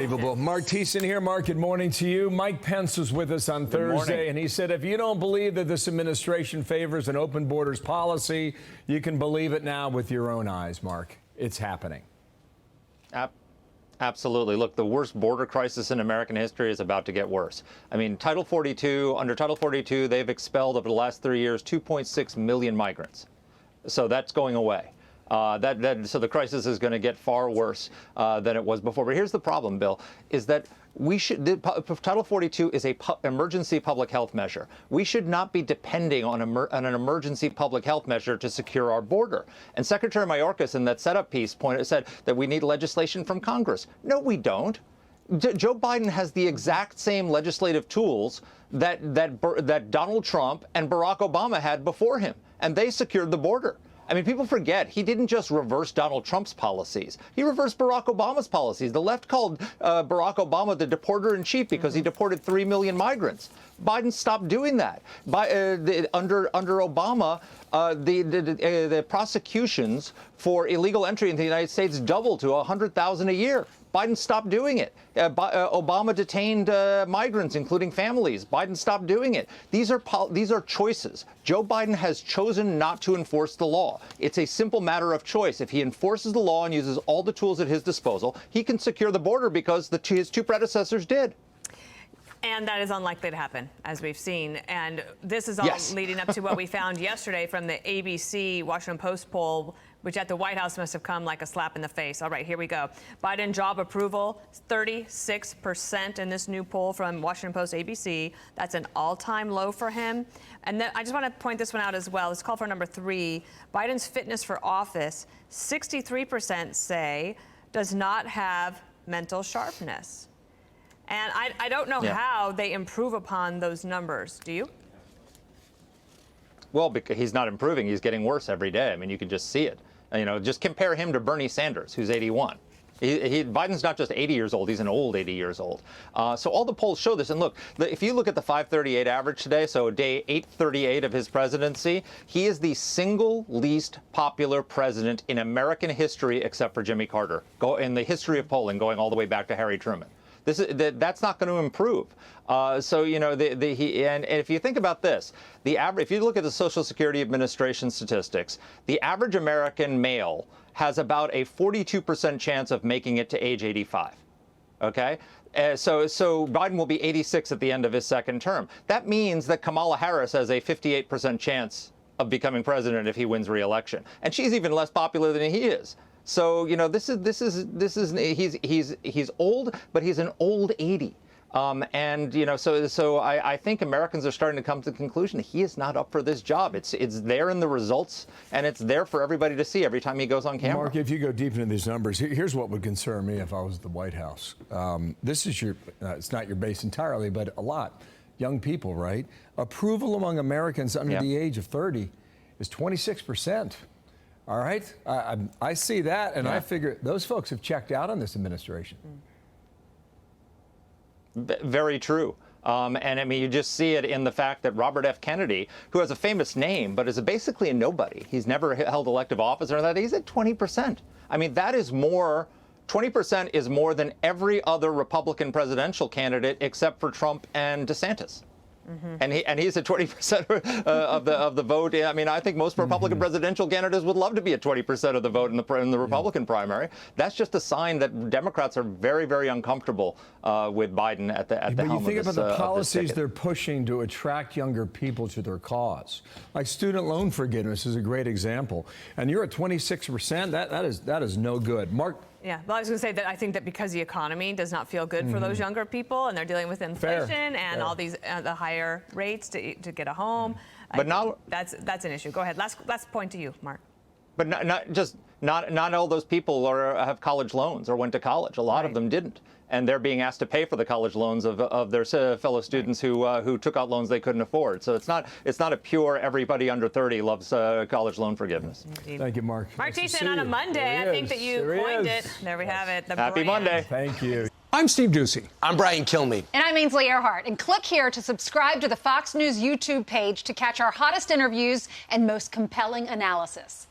Unbelievable. Marc Thiessen here. Marc, good morning to you. Mike Pence was with us on Thursday, and he said, if you don't believe that this administration favors an open borders policy, you can believe it now with your own eyes, Marc. It's happening. Absolutely. Look, the worst border crisis in American history is about to get worse. I mean, under Title 42, they've expelled over the last 3 years 2.6 million migrants. So that's going away. So the crisis is going to get far worse than it was before. But here's the problem, Bill, is that Title 42 is an emergency public health measure. We should not be depending on an emergency public health measure to secure our border. And Secretary Mayorkas in that setup piece said that we need legislation from Congress. No, we don't. Joe Biden has the exact same legislative tools that Donald Trump and Barack Obama had before him, and they secured the border. I mean, people forget he didn't just reverse Donald Trump's policies. He reversed Barack Obama's policies. The left called Barack Obama the deporter-in-chief because he deported 3 million migrants. Biden stopped doing that. Under Obama, the prosecutions for illegal entry into the United States doubled to 100,000 a year. Biden stopped doing it. Obama detained migrants, including families. Biden stopped doing it. These are choices. Joe Biden has chosen not to enforce the law. It's a simple matter of choice. If he enforces the law and uses all the tools at his disposal, he can secure the border because his two predecessors did. And that is unlikely to happen, as we've seen. And this is all leading up to what we found yesterday from the ABC Washington Post poll, which at the White House must have come like a slap in the face. All right, here we go. Biden job approval, 36% in this new poll from Washington Post ABC. That's an all-time low for him. And then I just want to point this one out as well. Let's call for number 3. Biden's fitness for office, 63% say does not have mental sharpness. And I don't know how they improve upon those numbers. Do you? Well, because he's not improving. He's getting worse every day. I mean, you can just see it. You know, just compare him to Bernie Sanders, who's 81. Biden's not just 80 years old. He's an old 80 years old. So all the polls show this. And look, if you look at the 538 average today, so day 838 of his presidency, he is the single least popular president in American history except for Jimmy Carter, in the history of polling, going all the way back to Harry Truman. That's not going to improve. So, you know, and if you think about this, if you look at the Social Security Administration statistics, the average American male has about a 42% chance of making it to age 85. OK? So Biden will be 86 at the end of his second term. That means that Kamala Harris has a 58% chance of becoming president if he wins re-election. And she's even less popular than he is. So, you know, he's old, but he's an old 80. And, you know, so I think Americans are starting to come to the conclusion that he is not up for this job. It's there in the results, and it's there for everybody to see every time he goes on camera. Marc, if you go deep into these numbers, here's what would concern me if I was at the White House. This is it's not your base entirely, but a lot. Young people, right? Approval among Americans under the age of 30 is 26%. All right, I see that, and I figure those folks have checked out on this administration. Very true. And I mean, you just see it in the fact that Robert F. Kennedy, who has a famous name, but is basically a nobody. He's never held elective office or that. He's at 20%. I mean, that is more. 20% is more than every other Republican presidential candidate except for Trump and DeSantis. And he's at 20% of the vote. I mean, I think most Republican presidential candidates would love to be at 20% of the vote in the Republican primary. That's just a sign that Democrats are very, very uncomfortable with Biden at the helm of this. But you think about the policies they're pushing to attract younger people to their cause. Like student loan forgiveness is a great example. And you're at 26%. That is no good. Marc. Yeah, well, I was going to say that I think that because the economy does not feel good for those younger people, and they're dealing with inflation and all these the higher rates to get a home, but that's an issue. Go ahead. Last point to you, Marc. But not all those people have college loans or went to college. A lot of them didn't, and they're being asked to pay for the college loans of their fellow students who took out loans they couldn't afford. So it's not a pure everybody under 30 loves college loan forgiveness. Indeed. Thank you, Marc. Marc Thiessen on a Monday. I think that you coined it. There we have it. Happy Monday. Thank you. I'm Steve Ducey. I'm Brian Kilmeade. And I'm Ainsley Earhart. And click here to subscribe to the Fox News YouTube page to catch our hottest interviews and most compelling analysis.